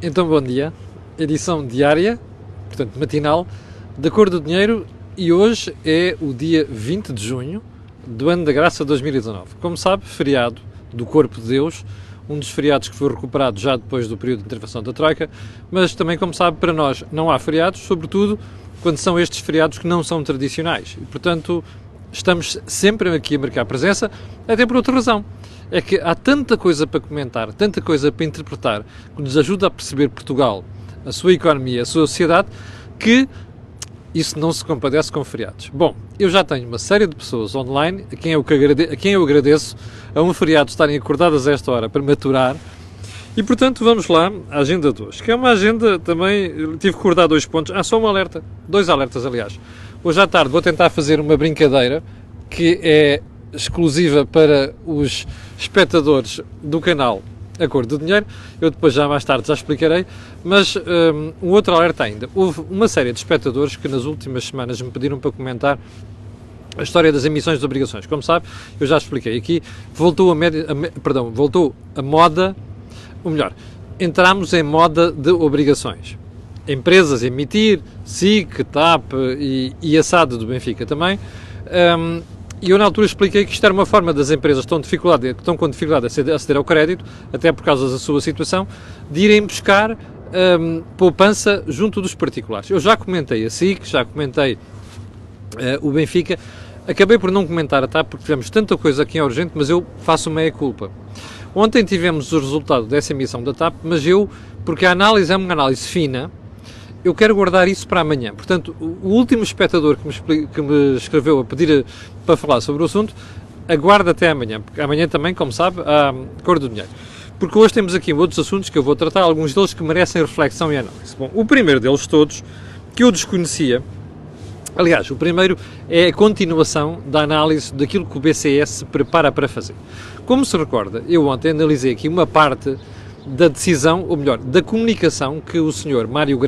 Então, bom dia. Edição diária, portanto matinal, da Cor do Dinheiro, e hoje é o dia 20 de junho do ano da graça 2019. Como sabe, feriado do Corpo de Deus, um dos feriados que foi recuperado já depois do período de intervenção da Troika, mas também, como sabe, para nós não há feriados, sobretudo quando são estes feriados que não são tradicionais. E, portanto, estamos sempre aqui a marcar presença, até por outra razão. É que há tanta coisa para comentar, tanta coisa para interpretar, que nos ajuda a perceber Portugal, a sua economia, a sua sociedade, que isso não se compadece com feriados. Bom, eu já tenho uma série de pessoas online, a quem eu agradeço a um feriado estarem acordadas a esta hora para maturar, e portanto vamos lá à agenda de hoje, que é uma agenda também, tive que acordar 2 pontos, só um alerta, 2 alertas aliás. Hoje à tarde vou tentar fazer uma brincadeira que é exclusiva para os espectadores do canal A Cor do Dinheiro, eu depois já mais tarde já explicarei, mas um outro alerta ainda. Houve uma série de espectadores que nas últimas semanas me pediram para comentar a história das emissões de obrigações. Como sabe, eu já expliquei aqui, voltou a moda, ou melhor, entramos em moda de obrigações. Empresas a emitir, SIC, TAP e a SAD do Benfica também. E eu na altura expliquei que isto era uma forma das empresas que estão com dificuldade a aceder ao crédito, até por causa da sua situação, de irem buscar poupança junto dos particulares. Eu já comentei a SIC, já comentei o Benfica, acabei por não comentar a TAP porque tivemos tanta coisa aqui em urgente, mas eu faço meia-culpa. Ontem tivemos o resultado dessa emissão da TAP, mas porque a análise é uma análise fina, eu quero guardar isso para amanhã. Portanto, o último espectador que me escreveu a pedir para falar sobre o assunto, aguarda até amanhã, porque amanhã também, como sabe, há Cor do Dinheiro. Porque hoje temos aqui outros assuntos que eu vou tratar, alguns deles que merecem reflexão e análise. Bom, o primeiro deles todos, que eu desconhecia, aliás, o primeiro é a continuação da análise daquilo que o BCE se prepara para fazer. Como se recorda, eu ontem analisei aqui uma parte da decisão, ou melhor, da comunicação que o Sr. Mário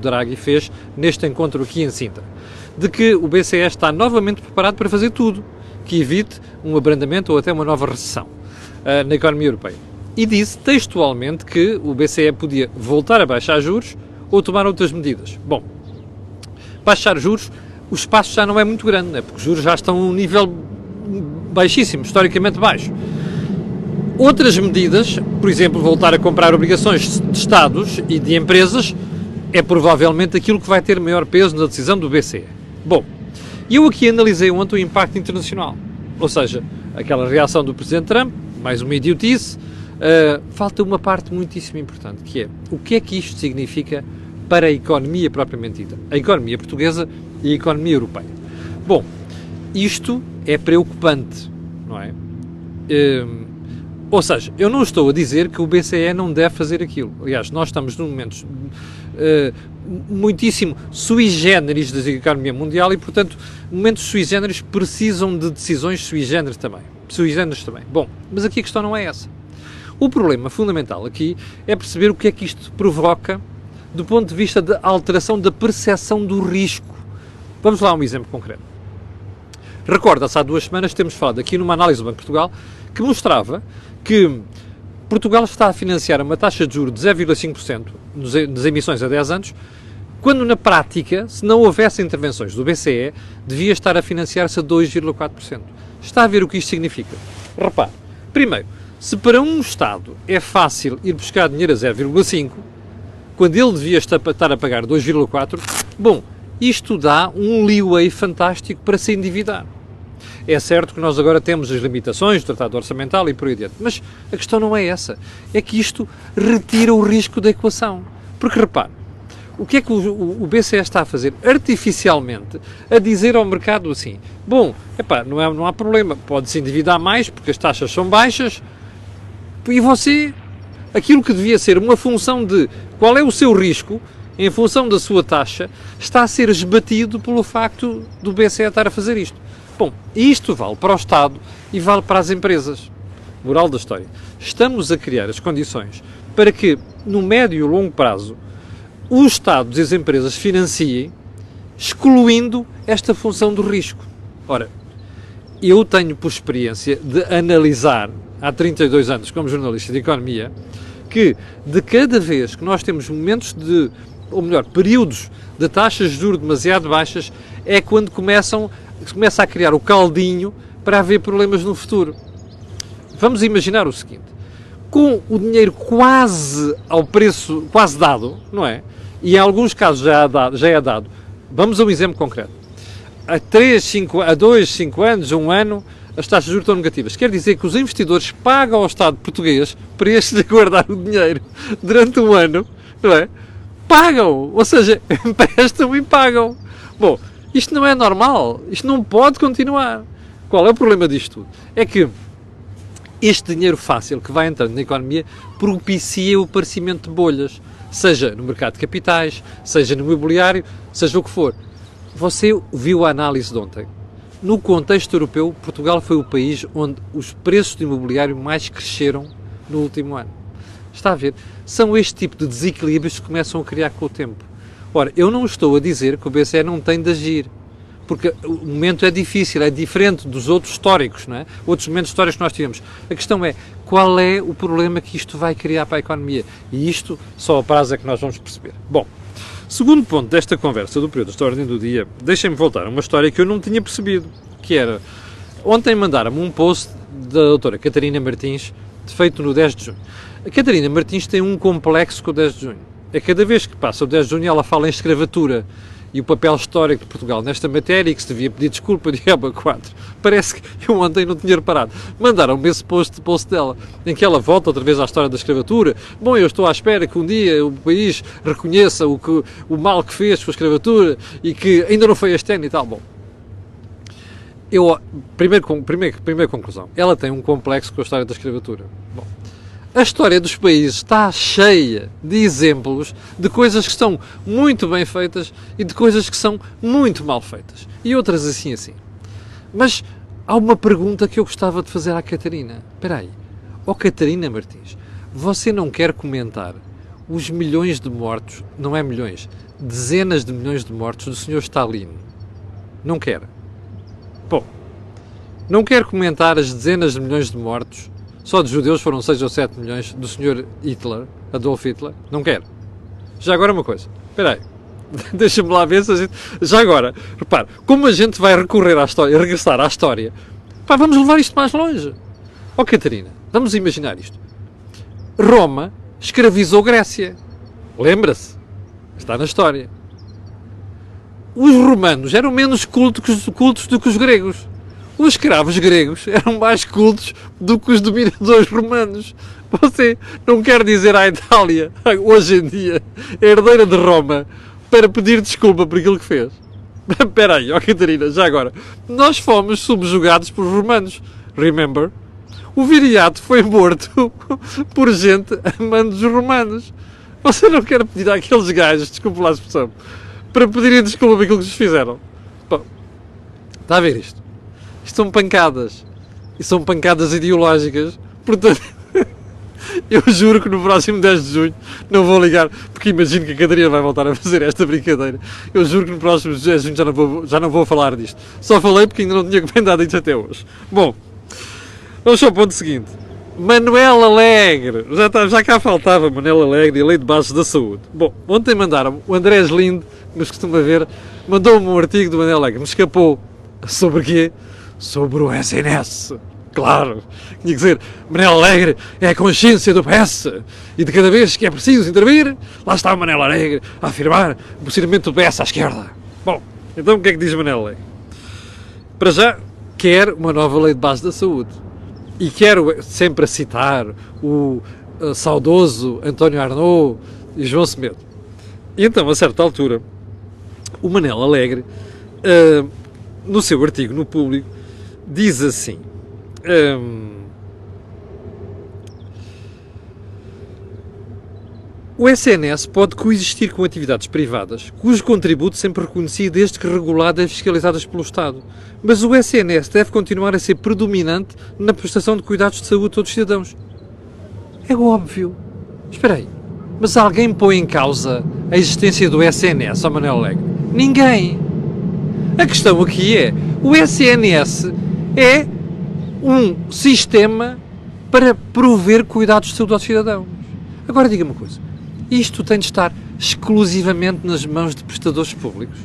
Draghi fez neste encontro aqui em Sintra, de que o BCE está novamente preparado para fazer tudo que evite um abrandamento ou até uma nova recessão na economia europeia. E disse textualmente que o BCE podia voltar a baixar juros ou tomar outras medidas. Bom, baixar juros, o espaço já não é muito grande, né? Porque os juros já estão a um nível baixíssimo, historicamente baixo. Outras medidas, por exemplo, voltar a comprar obrigações de Estados e de empresas, é provavelmente aquilo que vai ter maior peso na decisão do BCE. Bom, eu aqui analisei ontem o impacto internacional, ou seja, aquela reação do Presidente Trump, mais uma idiotice, falta uma parte muitíssimo importante, que é o que é que isto significa para a economia propriamente dita, a economia portuguesa e a economia europeia. Bom, isto é preocupante, não é? Ou seja, eu não estou a dizer que o BCE não deve fazer aquilo. Aliás, nós estamos num momento muitíssimo sui generis da economia mundial e, portanto, momentos sui generis precisam de decisões sui generis também. Bom, mas aqui a questão não é essa. O problema fundamental aqui é perceber o que é que isto provoca do ponto de vista da alteração da percepção do risco. Vamos lá a um exemplo concreto. Recorda-se, há 2 semanas temos falado aqui numa análise do Banco de Portugal que mostrava que Portugal está a financiar uma taxa de juros de 0,5% nas emissões a 10 anos, quando na prática, se não houvesse intervenções do BCE, devia estar a financiar-se a 2,4%. Está a ver o que isto significa? Repare, primeiro, se para um Estado é fácil ir buscar dinheiro a 0,5%, quando ele devia estar a pagar 2,4%, bom, isto dá um leeway fantástico para se endividar. É certo que nós agora temos as limitações do Tratado Orçamental e por aí adiante, mas a questão não é essa. É que isto retira o risco da equação. Porque, repare, o que é que o BCE está a fazer artificialmente? A dizer ao mercado assim, bom, não há problema, pode-se endividar mais porque as taxas são baixas e você, aquilo que devia ser uma função de qual é o seu risco, em função da sua taxa, está a ser esbatido pelo facto do BCE estar a fazer isto. Bom, isto vale para o Estado e vale para as empresas. Moral da história. Estamos a criar as condições para que, no médio e longo prazo, os Estados e as empresas financiem, excluindo esta função do risco. Ora, eu tenho por experiência de analisar, há 32 anos como jornalista de economia, que de cada vez que nós temos momentos de, ou melhor, períodos de taxas de juros demasiado baixas, é quando começa a criar o caldinho para haver problemas no futuro. Vamos imaginar o seguinte, com o dinheiro quase ao preço, quase dado, não é? E em alguns casos já é dado. Vamos a um exemplo concreto. Há 2, 5 anos, 1 ano, as taxas de juros estão negativas. Quer dizer que os investidores pagam ao Estado português para este guardar o dinheiro durante 1 ano, não é? Pagam, ou seja, emprestam e pagam. Bom, isto não é normal, isto não pode continuar. Qual é o problema disto tudo? É que este dinheiro fácil que vai entrando na economia propicia o aparecimento de bolhas, seja no mercado de capitais, seja no imobiliário, seja o que for. Você viu a análise de ontem. No contexto europeu, Portugal foi o país onde os preços de imobiliário mais cresceram no último ano. Está a ver? São este tipo de desequilíbrios que começam a criar com o tempo. Ora, eu não estou a dizer que o BCE não tem de agir, porque o momento é difícil, é diferente dos outros históricos, não é? Outros momentos históricos que nós tivemos. A questão é, qual é o problema que isto vai criar para a economia? E isto, só a prazo é que nós vamos perceber. Bom, segundo ponto desta conversa do período da ordem do dia, deixem-me voltar a uma história que eu não tinha percebido, que era, ontem mandaram-me um post da doutora Catarina Martins, feito no 10 de junho. A Catarina Martins tem um complexo com o 10 de junho. É cada vez que passa o 10 de junho ela fala em escravatura e o papel histórico de Portugal nesta matéria e que se devia pedir desculpa de Aba 4. Parece que eu ontem não tinha reparado. Mandaram-me esse post dela, em que ela volta outra vez à história da escravatura. Bom, eu estou à espera que um dia o país reconheça o mal que fez com a escravatura e que ainda não foi este ano e tal. Bom, primeira conclusão. Ela tem um complexo com a história da escravatura. Bom, a história dos países está cheia de exemplos de coisas que estão muito bem feitas e de coisas que são muito mal feitas. E outras assim. Mas há uma pergunta que eu gostava de fazer à Catarina. Espera aí. Catarina Martins, você não quer comentar os milhões de mortos, não é milhões, dezenas de milhões de mortos do Sr. Stalin? Não quer. Bom, não quer comentar as dezenas de milhões de mortos. Só de judeus foram 6 ou 7 milhões do Sr. Hitler, Adolf Hitler. Não quero. Já agora uma coisa. Espera aí. Deixa-me lá ver se a gente... Já agora, repare, como a gente vai recorrer à história, regressar à história, pá, vamos levar isto mais longe. Catarina, vamos imaginar isto. Roma escravizou Grécia. Lembra-se? Está na história. Os romanos eram menos cultos do que os gregos. Os escravos gregos eram mais cultos do que os dominadores romanos. Você não quer dizer à Itália, hoje em dia, herdeira de Roma, para pedir desculpa por aquilo que fez? Espera aí, Catarina, já agora. Nós fomos subjugados por romanos. Remember? O viriato foi morto por gente amando os romanos. Você não quer pedir àqueles gajos, desculpe lá a expressão, para pedirem desculpa por aquilo que lhes fizeram? Bom, está a ver isto? Isto são pancadas. E são pancadas ideológicas. Portanto, eu juro que no próximo 10 de junho não vou ligar, porque imagino que a Catarina vai voltar a fazer esta brincadeira. Eu juro que no próximo 10 de junho já não vou falar disto. Só falei porque ainda não tinha comentado isto até hoje. Bom, vamos ao ponto seguinte. Manuel Alegre. Já cá faltava Manuel Alegre e a Lei de Bases da Saúde. Bom, ontem mandaram o Andrés Lindo, que nos costuma ver, mandou-me um artigo do Manuel Alegre. Me escapou. Sobre quê? Sobre o SNS. Claro, tinha que dizer, Manel Alegre é a consciência do PS e de cada vez que é preciso intervir, lá está o Manel Alegre a afirmar o posicionamento do PS à esquerda. Bom, então o que é que diz Manel Alegre? Para já, quer uma nova lei de base da saúde. E quero sempre a citar o saudoso António Arnaud e João Semedo. E então, a certa altura, o Manel Alegre, no seu artigo no Público, diz assim: o SNS pode coexistir com atividades privadas, cujo contributo sempre reconhecido desde que reguladas e fiscalizadas pelo Estado. Mas o SNS deve continuar a ser predominante na prestação de cuidados de saúde a todos os cidadãos. É óbvio. Espera aí. Mas alguém põe em causa a existência do SNS, ó Manuel Alegre? Ninguém. A questão aqui é, o SNS é um sistema para prover cuidados de saúde aos cidadãos. Agora diga-me uma coisa, isto tem de estar exclusivamente nas mãos de prestadores públicos?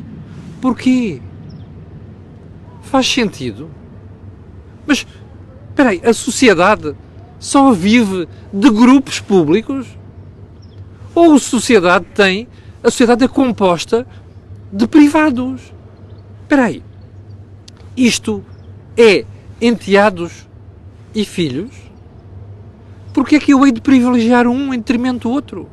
Porquê? Faz sentido? Mas, espera aí, a sociedade só vive de grupos públicos? Ou a sociedade é composta de privados? Espera aí, isto é enteados e filhos? Porque é que eu hei de privilegiar um em detrimento do outro?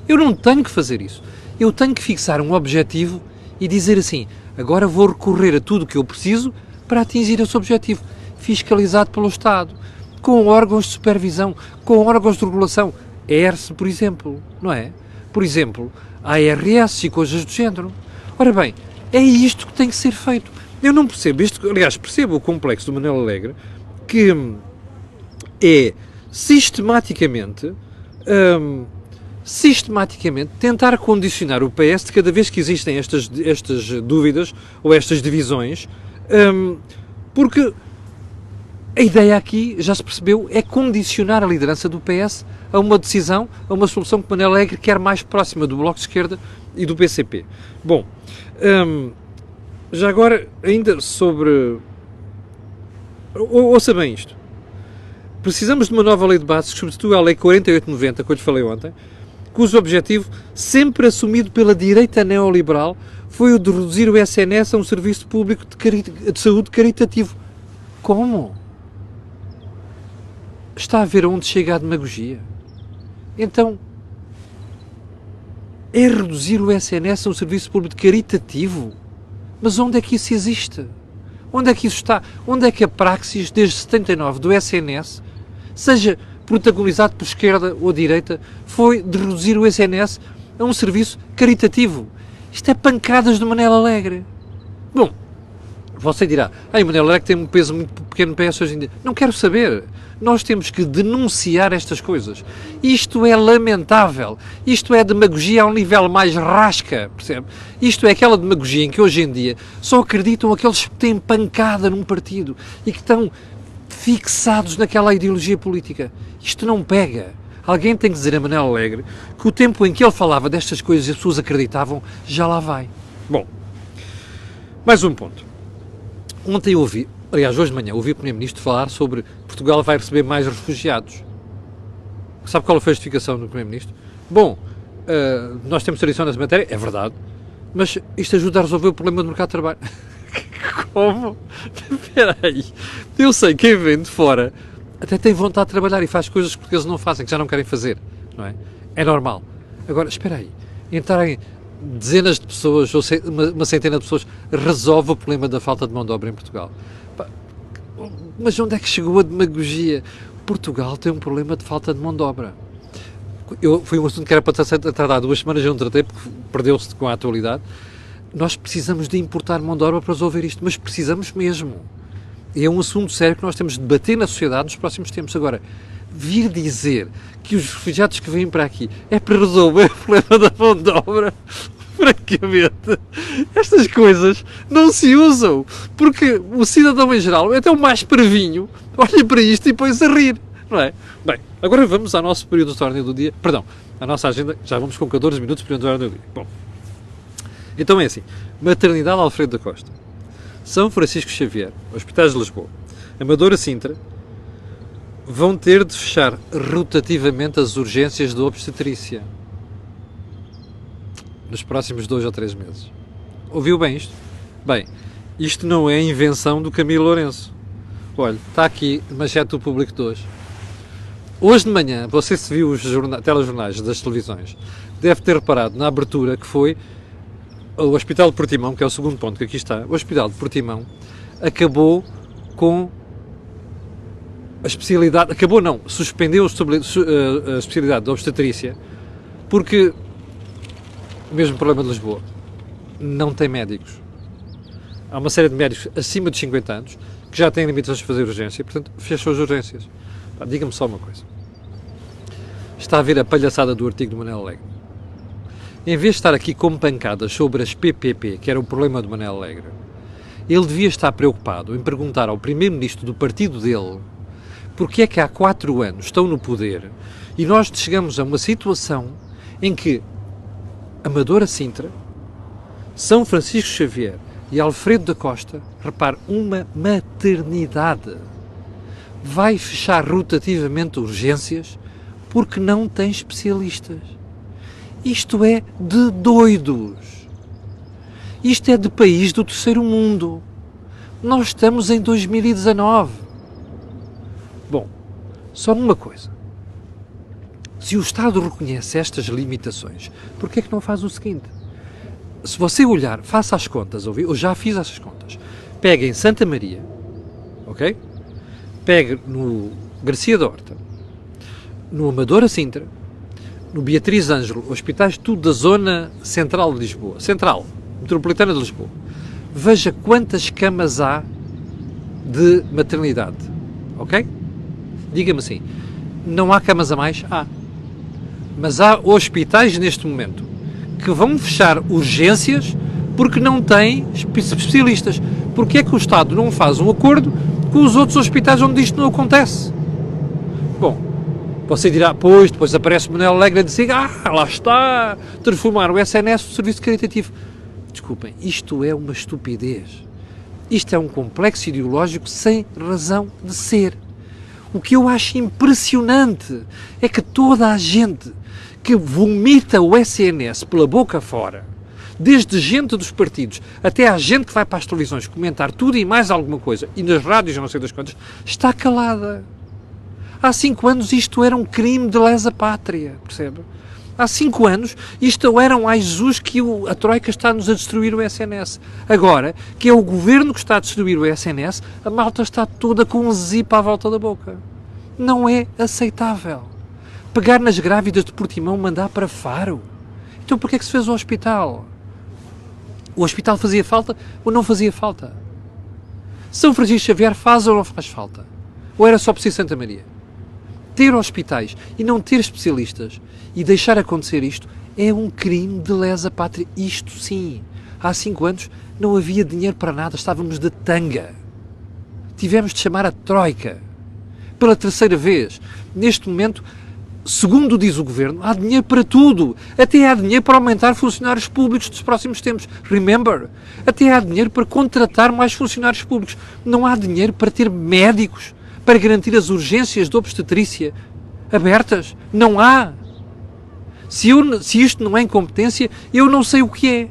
Eu não tenho que fazer isso. Eu tenho que fixar um objetivo e dizer assim, agora vou recorrer a tudo o que eu preciso para atingir esse objetivo, fiscalizado pelo Estado, com órgãos de supervisão, com órgãos de regulação, a ERSE, por exemplo, não é? Por exemplo, a ARS e coisas do género. Ora bem, é isto que tem que ser feito. Eu não percebo isto, aliás, percebo o complexo do Manuel Alegre, que é sistematicamente tentar condicionar o PS de cada vez que existem estas dúvidas ou estas divisões, porque a ideia aqui, já se percebeu, é condicionar a liderança do PS a uma decisão, a uma solução que Manuel Alegre quer mais próxima do Bloco de Esquerda e do PCP. Bom, já agora, ainda sobre... Ouça bem isto. Precisamos de uma nova lei de bases que substitua a lei 4890, que eu lhe falei ontem, cujo objetivo, sempre assumido pela direita neoliberal, foi o de reduzir o SNS a um serviço público de saúde caritativo. Como? Está a ver aonde chega a demagogia? Então, é reduzir o SNS a um serviço público caritativo? Mas onde é que isso existe? Onde é que isso está? Onde é que a praxis, desde 79, do SNS, seja protagonizado por esquerda ou direita, foi de reduzir o SNS a um serviço caritativo? Isto é pancadas de Manuel Alegre. Bom, você dirá, o Manuel Alegre tem um peso muito pequeno no PS hoje em dia. Não quero saber. Nós temos que denunciar estas coisas. Isto é lamentável. Isto é demagogia a um nível mais rasca, percebe? Isto é aquela demagogia em que hoje em dia só acreditam aqueles que têm pancada num partido e que estão fixados naquela ideologia política. Isto não pega. Alguém tem que dizer a Manuel Alegre que o tempo em que ele falava destas coisas e as pessoas acreditavam, já lá vai. Bom, mais um ponto. Ontem eu ouvi, aliás, hoje de manhã, ouvi o Primeiro-Ministro falar sobre Portugal vai receber mais refugiados. Sabe qual foi a justificação do Primeiro-Ministro? Bom, nós temos tradição nessa matéria, é verdade, mas isto ajuda a resolver o problema do mercado de trabalho. Como? Espera aí. Eu sei que quem vem de fora até tem vontade de trabalhar e faz coisas que portugueses não fazem, que já não querem fazer, não é? É normal. Agora, espera aí. Entrarem dezenas de pessoas, ou uma centena de pessoas, resolve o problema da falta de mão de obra em Portugal. Mas onde é que chegou a demagogia? Portugal tem um problema de falta de mão de obra. Foi um assunto que era para tratar há 2 semanas, eu não tratei porque perdeu-se com a atualidade. Nós precisamos de importar mão de obra para resolver isto, mas precisamos mesmo. E é um assunto sério que nós temos de debater na sociedade nos próximos tempos. Agora, vir dizer que os refugiados que vêm para aqui é para resolver o problema da mão de obra, francamente, estas coisas não se usam, porque o cidadão em geral, até o mais previnho, olha para isto e põe-se a rir, não é? Bem, agora vamos ao nosso período de ordem do dia, perdão, à nossa agenda, já vamos com 14 minutos de período de ordem do dia. Bom, então é assim, Maternidade Alfredo da Costa, São Francisco Xavier, Hospitais de Lisboa, Amadora Sintra, vão ter de fechar rotativamente as urgências de obstetrícia nos próximos 2 ou 3 meses. Ouviu bem isto? Bem, isto não é invenção do Camilo Lourenço. Olha, está aqui, manchete do Público de hoje. Hoje de manhã, você se viu os telejornais das televisões, deve ter reparado na abertura que foi o Hospital de Portimão, que é o segundo ponto que aqui está. O Hospital de Portimão acabou com a especialidade, suspendeu a especialidade da obstetrícia, porque, o mesmo problema de Lisboa, não tem médicos. Há uma série de médicos acima de 50 anos que já têm limitações de fazer urgência, portanto, fecham as urgências. Diga-me só uma coisa. Está a ver a palhaçada do artigo do Manuel Alegre. Em vez de estar aqui com pancadas sobre as PPP, que era o problema do Manuel Alegre, ele devia estar preocupado em perguntar ao primeiro-ministro do partido dele porque é que há 4 anos estão no poder E nós chegamos a uma situação em que Amadora Sintra, São Francisco Xavier e Alfredo da Costa, repare, uma maternidade, vai fechar rotativamente urgências porque não tem especialistas. Isto é de doidos. Isto é de país do terceiro mundo. Nós estamos em 2019. Bom, só uma coisa. Se o Estado reconhece estas limitações, por que é que não faz o seguinte? Se você olhar, faça as contas, eu já fiz essas contas. Pega em Santa Maria, ok? Pega no Garcia da Horta, no Amadora Sintra, no Beatriz Ângelo, hospitais tudo da zona central de Lisboa, central, metropolitana de Lisboa. Veja quantas camas há de maternidade, ok? Diga-me assim, não há camas a mais? Há. Mas há hospitais neste momento que vão fechar urgências porque não têm especialistas. Porque é que o Estado não faz um acordo com os outros hospitais onde isto não acontece? Bom, você dirá, pois, depois aparece Manuel Alegre a dizer, lá está, transformar o SNS no serviço caritativo. Desculpem, isto é uma estupidez. Isto é um complexo ideológico sem razão de ser. O que eu acho impressionante é que toda a gente que vomita o SNS pela boca fora, desde gente dos partidos até a gente que vai para as televisões comentar tudo e mais alguma coisa, e nas rádios não sei das quantas, está calada. Há 5 anos isto era um crime de lesa pátria, percebe? Há 5 anos isto era um ai Jesus que a Troika está-nos a destruir o SNS. Agora, que é o governo que está a destruir o SNS, a malta está toda com um zip à volta da boca. Não é aceitável. Pegar nas grávidas de Portimão, mandar para Faro. Então porquê é que se fez o hospital? O hospital fazia falta ou não fazia falta? São Francisco Xavier faz ou não faz falta? Ou era só preciso Santa Maria? Ter hospitais e não ter especialistas e deixar acontecer isto é um crime de lesa pátria. Isto sim. Há 5 anos não havia dinheiro para nada, estávamos de tanga. Tivemos de chamar a Troika. Pela 3ª vez. Neste momento, segundo diz o Governo, há dinheiro para tudo. Até há dinheiro para aumentar funcionários públicos dos próximos tempos. Remember? Até há dinheiro para contratar mais funcionários públicos. Não há dinheiro para ter médicos, para garantir as urgências de obstetrícia abertas. Não há. Se isto não é incompetência, eu não sei o que é.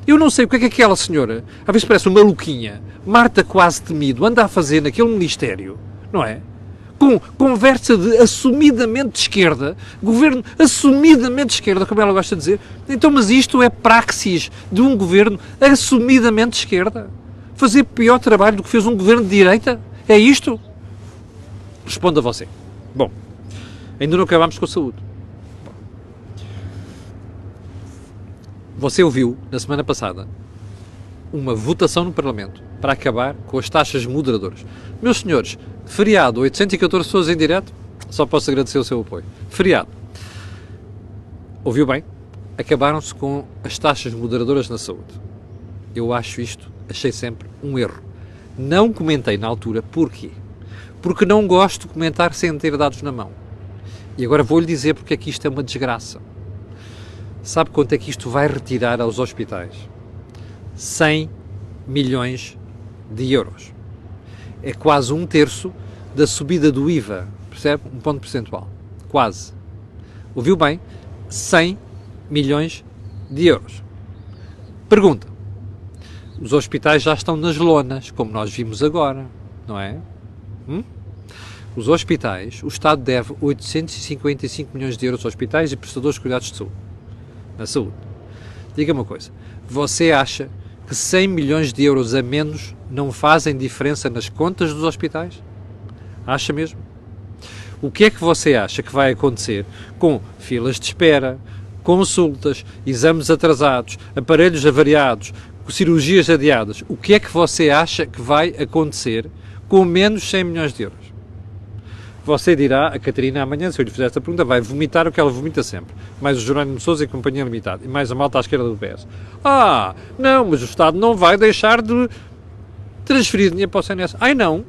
Eu não sei o que é que aquela senhora, às vezes parece uma maluquinha, Marta quase temido, anda a fazer naquele ministério, não é? Com conversa de assumidamente de esquerda, governo assumidamente de esquerda, como ela gosta de dizer. Então, mas isto é praxis de um governo assumidamente de esquerda? Fazer pior trabalho do que fez um governo de direita? É isto? Responda você. Bom, ainda não acabámos com a saúde. Você ouviu, na semana passada, uma votação no Parlamento para acabar com as taxas moderadoras. Meus senhores, feriado, 814 pessoas em direto, só posso agradecer o seu apoio. Feriado. Ouviu bem? Acabaram-se com as taxas moderadoras na saúde. Eu achei sempre um erro. Não comentei na altura, porquê? Porque não gosto de comentar sem ter dados na mão. E agora vou-lhe dizer porque é que isto é uma desgraça. Sabe quanto é que isto vai retirar aos hospitais? 100 milhões de euros. É quase 1/3 da subida do IVA, percebe? 1 ponto percentual. Quase. Ouviu bem? 100 milhões de euros. Pergunta. Os hospitais já estão nas lonas, como nós vimos agora, não é? Os hospitais, o Estado deve 855 milhões de euros aos hospitais e prestadores de cuidados de saúde. Na saúde. Diga-me uma coisa, você acha que 100 milhões de euros a menos não fazem diferença nas contas dos hospitais? Acha mesmo? O que é que você acha que vai acontecer com filas de espera, consultas, exames atrasados, aparelhos avariados, cirurgias adiadas? O que é que você acha que vai acontecer com menos 100 milhões de euros? Você dirá, a Catarina amanhã, se eu lhe fizer esta pergunta, vai vomitar o que ela vomita sempre. Mais o Jerónimo de Sousa e Companhia Limitada. E mais a malta à esquerda do PS. Não, mas o Estado não vai deixar de transferir dinheiro para o CNS. Não.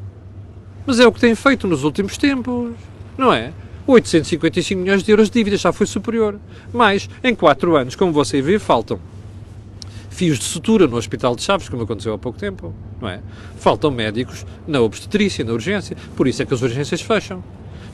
Mas é o que tem feito nos últimos tempos. Não é? 855 milhões de euros de dívida, já foi superior. Mas, em 4 anos, como você vê, faltam fios de sutura no Hospital de Chaves, como aconteceu há pouco tempo, não é? Faltam médicos na obstetrícia, na urgência. Por isso é que as urgências fecham.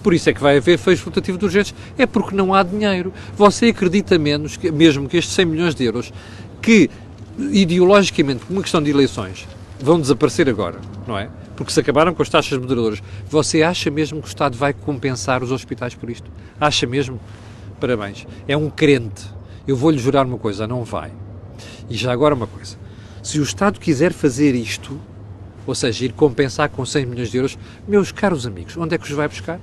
Por isso é que vai haver fecho flutativo de urgências. É porque não há dinheiro. Você acredita menos, mesmo que estes 100 milhões de euros, que ideologicamente, por uma questão de eleições, vão desaparecer agora, não é? Porque se acabaram com as taxas moderadoras. Você acha mesmo que o Estado vai compensar os hospitais por isto? Acha mesmo? Parabéns. É um crente. Eu vou-lhe jurar uma coisa, não vai. E já agora uma coisa. Se o Estado quiser fazer isto, ou seja, ir compensar com 100 milhões de euros, meus caros amigos, onde é que os vai buscar?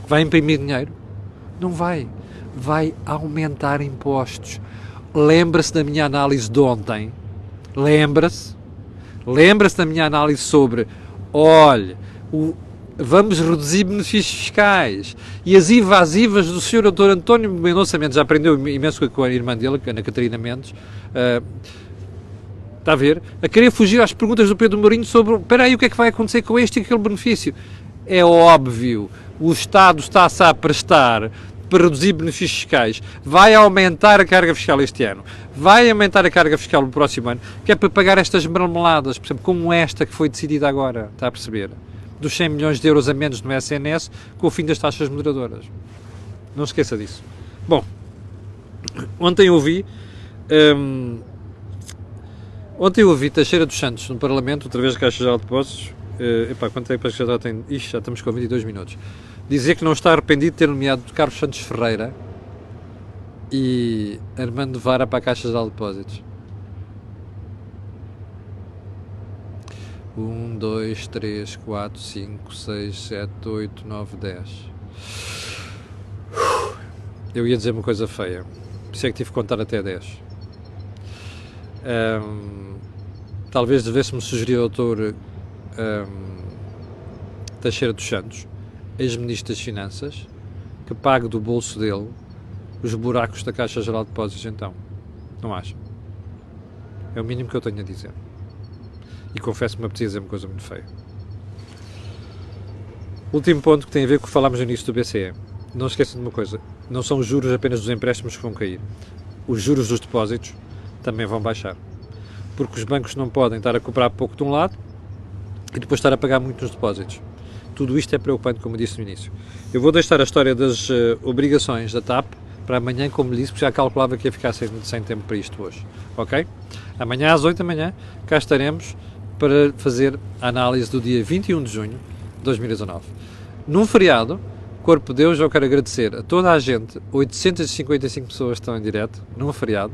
Vai imprimir dinheiro? Não vai. Vai aumentar impostos. Lembra-se da minha análise de ontem? Lembra-se da minha análise sobre, olha, vamos reduzir benefícios fiscais e as invasivas do Sr. Dr. António Mendonça Mendes, já aprendeu imenso com a irmã dele, a Ana Catarina Mendes, está a ver? A querer fugir às perguntas do Pedro Mourinho sobre, espera aí, o que é que vai acontecer com este e aquele benefício? É óbvio, o Estado está-se a prestar para reduzir benefícios fiscais, vai aumentar a carga fiscal este ano, vai aumentar a carga fiscal no próximo ano, que é para pagar estas marmeladas, por exemplo, como esta que foi decidida agora, está a perceber? Dos 100 milhões de euros a menos no SNS, com o fim das taxas moderadoras. Não se esqueça disso. Bom, ontem eu vi Teixeira dos Santos no Parlamento, outra vez a Caixa Geral de Depósitos. Quanto tempo é que já tem? Ixi, já estamos com 22 minutos. Dizer que não está arrependido de ter nomeado Carlos Santos Ferreira e Armando Vara para a Caixa Geral de Depósitos. 1, 2, 3, 4, 5, 6, 7, 8, 9, 10. Eu ia dizer uma coisa feia. Por isso é que tive que contar até 10. Talvez devesse-me sugerir ao doutor Teixeira dos Santos, ex-ministro das Finanças, que pague do bolso dele os buracos da Caixa Geral de Depósitos, então. Não acha? É o mínimo que eu tenho a dizer. E confesso que me apetecia dizer uma coisa muito feia. Último ponto que tem a ver com o que falámos no início do BCE. Não esqueçam de uma coisa. Não são os juros apenas dos empréstimos que vão cair. Os juros dos depósitos também vão baixar. Porque os bancos não podem estar a cobrar pouco de um lado e depois estar a pagar muito nos depósitos. Tudo isto é preocupante, como eu disse no início. Eu vou deixar a história das obrigações da TAP para amanhã, como lhe disse, porque já calculava que ia ficar sem tempo para isto hoje. Ok? Amanhã às 8 da manhã cá estaremos para fazer a análise do dia 21 de junho de 2019. Num feriado, Corpo de Deus, eu quero agradecer a toda a gente, 855 pessoas estão em direto, num feriado,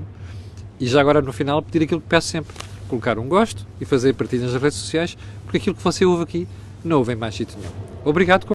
e já agora no final pedir aquilo que peço sempre, colocar um gosto e fazer partilha nas redes sociais, porque aquilo que você ouve aqui não ouve em mais sítio nenhum. Obrigado.